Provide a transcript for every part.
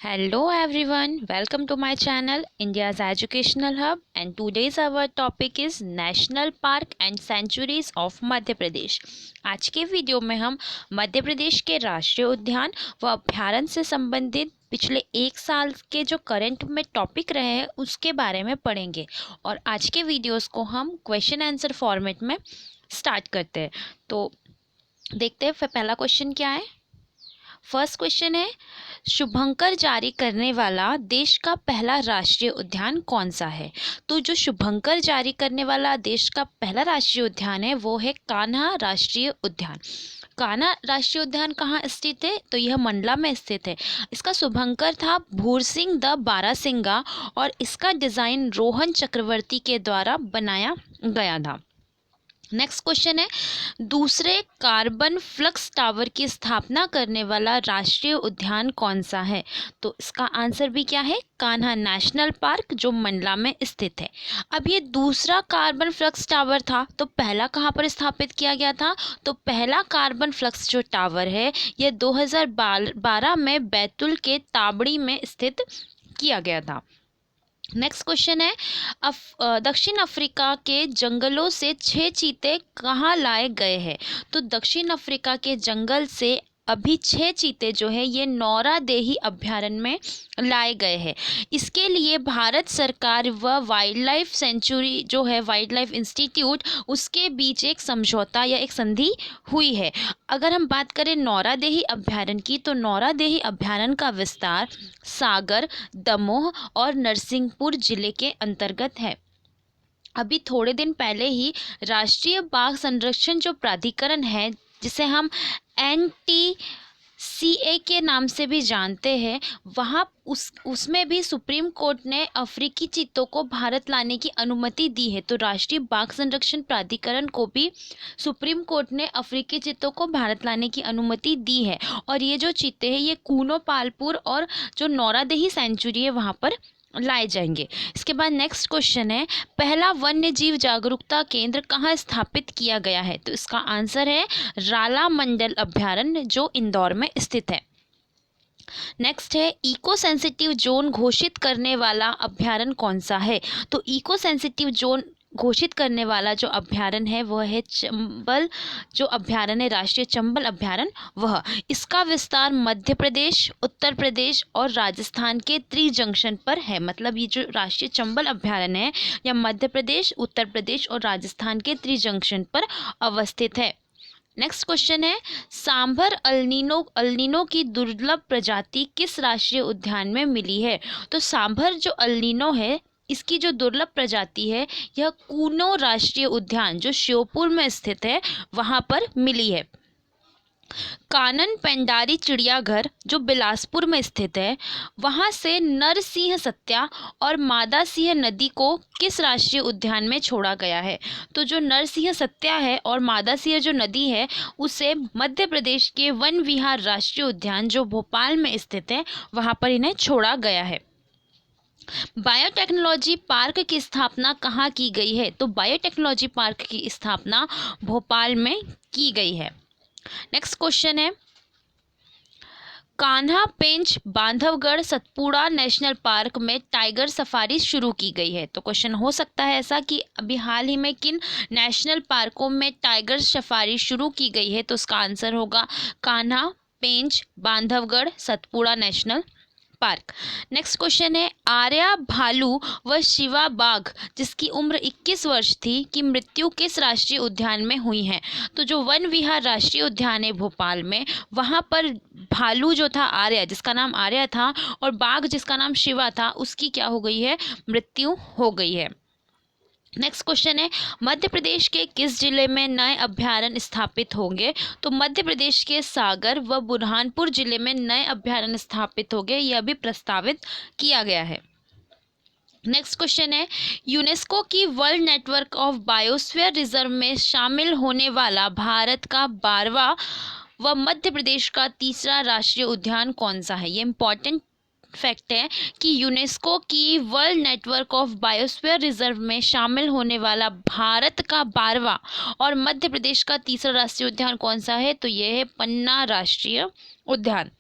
Hello everyone, welcome to my channel India's Educational Hub, and today's our topic is National Park and Sanctuaries of Madhya Pradesh. आज के video में हम मध्य प्रदेश के राष्ट्रीय उद्यान व अभ्यारण्य से संबंधित पिछले एक साल के जो करंट में टॉपिक रहे हैं उसके बारे में पढ़ेंगे और आज के वीडियोस को हम क्वेश्चन आंसर फॉर्मेट में स्टार्ट करते हैं। तो देखते हैं पहला क्वेश्चन क्या है। फर्स्ट क्वेश्चन है, शुभंकर जारी करने वाला देश का पहला राष्ट्रीय उद्यान कौन सा है। तो जो शुभंकर जारी करने वाला देश का पहला राष्ट्रीय उद्यान है वो है कान्हा राष्ट्रीय उद्यान। कान्हा राष्ट्रीय उद्यान कहाँ स्थित है, तो यह मंडला में स्थित है। इसका शुभंकर था भूरसिंह द बारासिंगा और इसका डिज़ाइन रोहन चक्रवर्ती के द्वारा बनाया गया था। नेक्स्ट क्वेश्चन है, दूसरे कार्बन फ्लक्स टावर की स्थापना करने वाला राष्ट्रीय उद्यान कौन सा है। तो इसका आंसर भी क्या है, कान्हा नेशनल पार्क जो मंडला में स्थित है। अब ये दूसरा कार्बन फ्लक्स टावर था, तो पहला कहाँ पर स्थापित किया गया था। तो पहला कार्बन फ्लक्स जो टावर है ये 2012 में बैतूल के ताबड़ी में स्थित किया गया था। नेक्स्ट क्वेश्चन है, दक्षिण अफ्रीका के जंगलों से 6 चीते कहाँ लाए गए हैं। तो दक्षिण अफ्रीका के जंगल से अभी 6 चीते जो है ये नौरादेही अभ्यारण्य में लाए गए हैं। इसके लिए भारत सरकार व वाइल्ड लाइफ सेंचुरी जो है वाइल्ड लाइफ इंस्टीट्यूट उसके बीच एक समझौता या एक संधि हुई है। अगर हम बात करें नौरादेही अभ्यारण्य की, तो नौरादेही अभ्यारण्य का विस्तार सागर, दमोह और नरसिंहपुर जिले के अंतर्गत है। अभी थोड़े दिन पहले ही राष्ट्रीय बाघ संरक्षण जो प्राधिकरण है जिसे हम NTCA के नाम से भी जानते हैं, वहाँ उसमें भी सुप्रीम कोर्ट ने अफ्रीकी चीतों को भारत लाने की अनुमति दी है। तो राष्ट्रीय बाघ संरक्षण प्राधिकरण को भी सुप्रीम कोर्ट ने अफ्रीकी चीतों को भारत लाने की अनुमति दी है और ये जो चीते हैं ये कूनो पालपुर और जो नौरादेही सेंचुरी है वहाँ पर लाए जाएंगे। इसके बाद नेक्स्ट क्वेश्चन है, पहला वन्य जीव जागरूकता केंद्र कहाँ स्थापित किया गया है। तो इसका आंसर है राला मंडल अभ्यारण्य जो इंदौर में स्थित है। नेक्स्ट है, इको सेंसिटिव जोन घोषित करने वाला अभ्यारण्य कौन सा है। तो इको सेंसिटिव जोन घोषित करने वाला जो अभ्यारण्य है वह है चंबल जो अभ्यारण्य है, राष्ट्रीय चंबल अभ्यारण्य वह। इसका विस्तार मध्य प्रदेश, उत्तर प्रदेश और राजस्थान के त्रिजंक्शन पर है। मतलब ये जो राष्ट्रीय चंबल अभ्यारण्य है यह मध्य प्रदेश, उत्तर प्रदेश और राजस्थान के त्रिजंक्शन पर अवस्थित है। नेक्स्ट क्वेश्चन है, सांभर अल्निनो की दुर्लभ प्रजाति किस राष्ट्रीय उद्यान में मिली है। तो सांभर जो अल्निनो है इसकी जो दुर्लभ प्रजाति है यह कूनो राष्ट्रीय उद्यान जो श्योपुर में स्थित है वहां पर मिली है। कानन पेंडारी चिड़ियाघर जो बिलासपुर में स्थित है वहां से नरसिंह सत्या और मादा सिंह नदी को किस राष्ट्रीय उद्यान में छोड़ा गया है। तो जो नरसिंह सत्या है और मादा सिंह जो नदी है उसे मध्य प्रदेश के वन विहार राष्ट्रीय उद्यान जो भोपाल में स्थित है वहां पर इन्हें छोड़ा गया है। बायोटेक्नोलॉजी पार्क की स्थापना कहाँ की गई है। तो बायोटेक्नोलॉजी पार्क की स्थापना भोपाल में की गई है। नेक्स्ट क्वेश्चन है, कान्हा पेंच बांधवगढ़ सतपुड़ा नेशनल पार्क में टाइगर सफारी शुरू की गई है। तो क्वेश्चन हो सकता है ऐसा कि अभी हाल ही में किन नेशनल पार्कों में टाइगर सफारी शुरू की गई है। तो उसका आंसर होगा Kanha Pench Bandhavgarh Satpura national park. Next question है, आर्या भालू व शिवा बाघ जिसकी उम्र 21 वर्ष थी की मृत्यु किस राष्ट्रीय उद्यान में हुई है। तो जो वन विहार राष्ट्रीय उद्यान है भोपाल में वहां पर भालू जो था आर्या जिसका नाम आर्या था और बाघ जिसका नाम शिवा था उसकी क्या हो गई है, मृत्यु हो गई है। नेक्स्ट क्वेश्चन है, मध्य प्रदेश के किस जिले में नए अभ्यारण्य स्थापित होंगे। तो मध्य प्रदेश के सागर व बुरहानपुर जिले में नए अभ्यारण्य स्थापित होंगे, यह भी प्रस्तावित किया गया है। नेक्स्ट क्वेश्चन है, यूनेस्को की world network of biosphere reserve में शामिल होने वाला भारत का 12वां व मध्य प्रदेश का तीसरा राष्ट्रीय उद्यान कौन सा है। ये इंपॉर्टेंट फैक्ट है कि यूनेस्को की world network of biosphere reserve में शामिल होने वाला भारत का 12वां और मध्य प्रदेश का तीसरा राष्ट्रीय उद्यान कौन सा है। तो यह है पन्ना राष्ट्रीय उद्यान।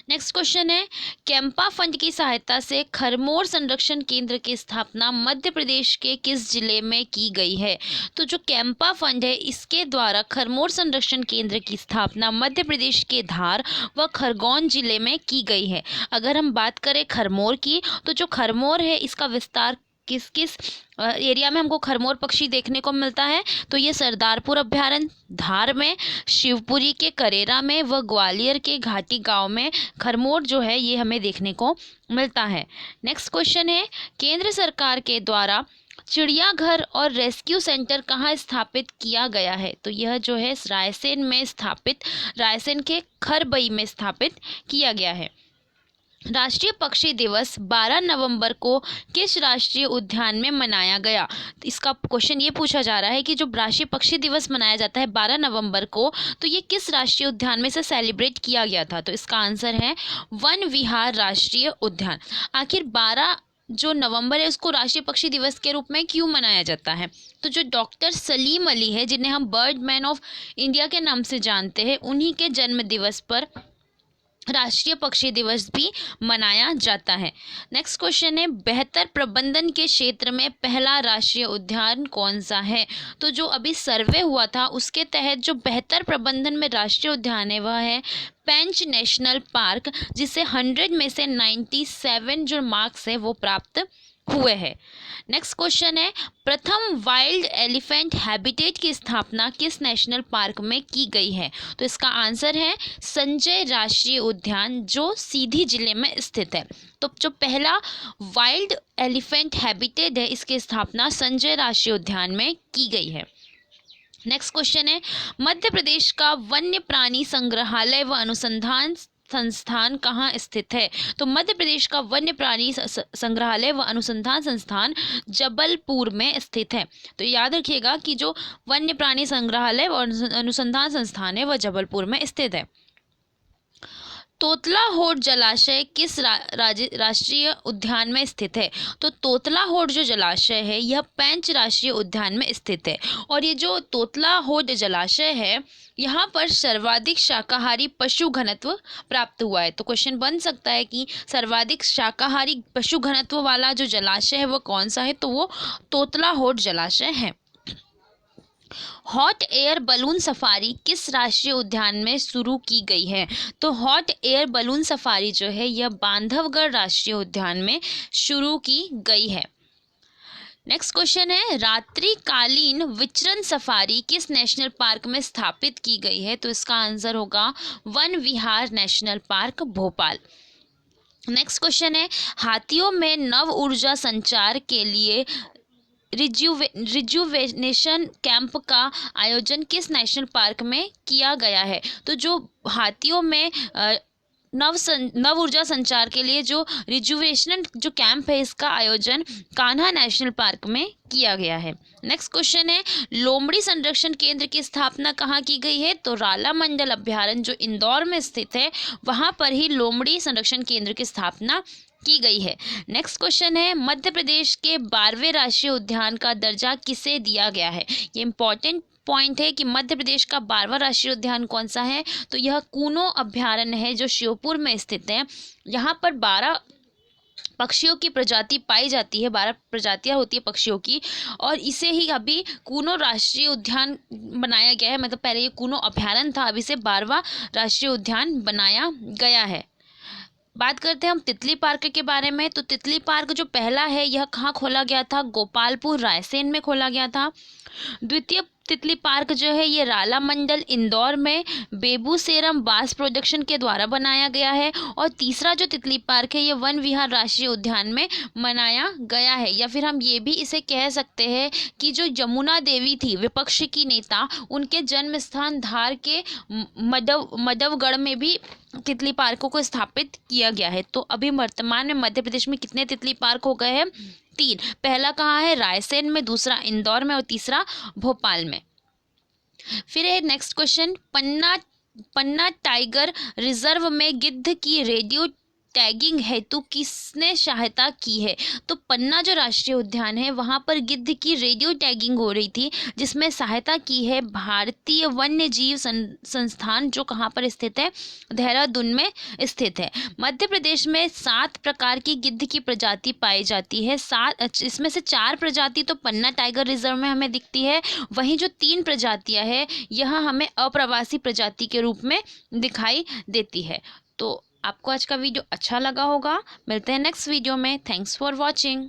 नेक्स्ट क्वेश्चन है, कैंपा फंड की सहायता से खरमोर संरक्षण केंद्र की स्थापना मध्य प्रदेश के किस जिले में की गई है? तो जो कैंपा फंड है इसके द्वारा खरमोर संरक्षण केंद्र की स्थापना मध्य प्रदेश के धार व खरगोन जिले में की गई है। अगर हम बात करें खरमोर की, तो जो खरमोर है इसका विस्तार किस किस एरिया में हमको खरमोर पक्षी देखने को मिलता है? तो ये सरदारपुर अभ्यारण्य, धार में, शिवपुरी के करेरा में व ग्वालियर के घाटी गांव में खरमोर जो है ये हमें देखने को मिलता है। नेक्स्ट क्वेश्चन है, केंद्र सरकार के द्वारा चिड़ियाघर और रेस्क्यू सेंटर कहाँ स्थापित किया गया है? तो यह जो है रायसेन में स्थापित, रायसेन के खरबई में स्थापित किया गया है। राष्ट्रीय पक्षी दिवस 12 नवंबर को किस राष्ट्रीय उद्यान में मनाया गया? तो इसका क्वेश्चन ये पूछा जा रहा है कि जो राष्ट्रीय पक्षी दिवस मनाया जाता है 12 नवंबर को, तो ये किस राष्ट्रीय उद्यान में से सेलिब्रेट किया गया था? तो इसका आंसर है वन विहार राष्ट्रीय उद्यान। आखिर 12 जो नवंबर है उसको राष्ट्रीय पक्षी दिवस के रूप में क्यों मनाया जाता है? तो जो डॉक्टर सलीम अली है, जिन्हें हम बर्ड मैन ऑफ इंडिया के नाम से जानते हैं, उन्हीं के जन्म दिवस पर राष्ट्रीय पक्षी दिवस भी मनाया जाता है। नेक्स्ट क्वेश्चन है, बेहतर प्रबंधन के क्षेत्र में पहला राष्ट्रीय उद्यान कौन सा है? तो जो अभी सर्वे हुआ था उसके तहत जो बेहतर प्रबंधन में राष्ट्रीय उद्यान है वह है पेंच नेशनल पार्क, जिसे 100 में से 97 जो मार्क्स है वो प्राप्त हुए हैं। नेक्स्ट क्वेश्चन है, प्रथम वाइल्ड एलिफेंट हैबिटेट की स्थापना किस नेशनल पार्क में की गई है? तो इसका आंसर है संजय राष्ट्रीय उद्यान, जो सीधी जिले में स्थित है। तो जो पहला वाइल्ड एलिफेंट हैबिटेट है इसकी स्थापना संजय राष्ट्रीय उद्यान में की गई है। नेक्स्ट क्वेश्चन है, मध्य प्रदेश का वन्य प्राणी संग्रहालय व अनुसंधान संस्थान कहाँ स्थित है? तो मध्य प्रदेश का वन्य प्राणी संग्रहालय व अनुसंधान संस्थान जबलपुर में स्थित है। तो याद रखिएगा कि जो वन्य प्राणी संग्रहालय व अनुसंधान संस्थान है वह जबलपुर में स्थित है। तोतला होड़ जलाशय किस राष्ट्रीय उद्यान में स्थित है? तो तोतला होड़ जो जलाशय है यह पेंच राष्ट्रीय उद्यान में स्थित है। और ये जो तोतला होड़ जलाशय है यहाँ पर सर्वाधिक शाकाहारी पशु घनत्व प्राप्त हुआ है। तो क्वेश्चन बन सकता है कि सर्वाधिक शाकाहारी पशु घनत्व वाला जो जलाशय है वो कौन सा है? तो वो तोतला होड़ जलाशय है। हॉट एयर बलून सफारी किस राष्ट्रीय उद्यान में शुरू की गई है? तो हॉट एयर बलून सफारी जो है यह बांधवगढ़ राष्ट्रीय उद्यान में शुरू की गई है। नेक्स्ट क्वेश्चन है, रात्रिकालीन विचरण सफारी किस नेशनल पार्क में स्थापित की गई है? तो इसका आंसर होगा Van Vihar national park Bhopal. Next question है, हाथियों में नव ऊर्जा संचार के लिए रिजुवेनेशन कैंप का आयोजन किस नेशनल पार्क में किया गया है? तो जो हाथियों में नव ऊर्जा संचार के लिए जो रिजुवेशन जो कैंप है इसका आयोजन कान्हा नेशनल पार्क में किया गया है। नेक्स्ट क्वेश्चन है, लोमड़ी संरक्षण केंद्र की स्थापना कहाँ की गई है? तो राला मंडल अभ्यारण्य जो इंदौर में स्थित है वहाँ पर ही लोमड़ी संरक्षण केंद्र की स्थापना की गई है। नेक्स्ट क्वेश्चन है, मध्य प्रदेश के 12वें राष्ट्रीय उद्यान का दर्जा किसे दिया गया है? ये इंपॉर्टेंट पॉइंट है कि मध्य प्रदेश का 12वां राष्ट्रीय उद्यान कौन सा है? तो यह कूनो अभ्यारण्य है जो श्योपुर में स्थित है। यहाँ पर 12 पक्षियों की प्रजाति पाई जाती है, 12 प्रजातियां होती है पक्षियों की, और इसे ही अभी कूनो राष्ट्रीय उद्यान बनाया गया है। मतलब पहले ये कूनो अभ्यारण्य था, अभी से 12वां राष्ट्रीय उद्यान बनाया गया है। बात करते हैं हम तितली पार्क के बारे में। तो तितली पार्क जो पहला है यह कहाँ खोला गया था? गोपालपुर रायसेन में खोला गया था। द्वितीय तितली पार्क जो है ये राला मंडल इंदौर में बेबूसेरम बास प्रोडक्शन के द्वारा बनाया गया है। और तीसरा जो तितली पार्क है ये वन विहार राष्ट्रीय उद्यान में बनाया गया है। या फिर हम ये भी इसे कह सकते हैं कि जो यमुना देवी थी विपक्ष की नेता, उनके जन्म स्थान धार के मधवगढ़ में भी तितली पार्कों को स्थापित किया गया है। तो अभी वर्तमान में मध्य प्रदेश में कितने तितली पार्क हो गए हैं? 3। पहला कहाँ है? रायसेन में, दूसरा इंदौर में और तीसरा भोपाल में। फिर है नेक्स्ट क्वेश्चन, पन्ना टाइगर रिजर्व में गिद्ध की रेडियो टैगिंग हेतु किसने सहायता की है? तो पन्ना जो राष्ट्रीय उद्यान है वहाँ पर गिद्ध की रेडियो टैगिंग हो रही थी, जिसमें सहायता की है भारतीय वन्य जीव संस्थान, जो कहाँ पर स्थित है? देहरादून में स्थित है। मध्य प्रदेश में 7 प्रकार की गिद्ध की प्रजाति पाई जाती है। 7, इसमें से 4 प्रजाति तो पन्ना टाइगर रिजर्व में हमें दिखती है, वहीं जो 3 प्रजातियां हैं यह हमें अप्रवासी प्रजाति के रूप में दिखाई देती है। तो आपको आज का वीडियो अच्छा लगा होगा। मिलते हैं नेक्स्ट वीडियो में। Thanks for watching.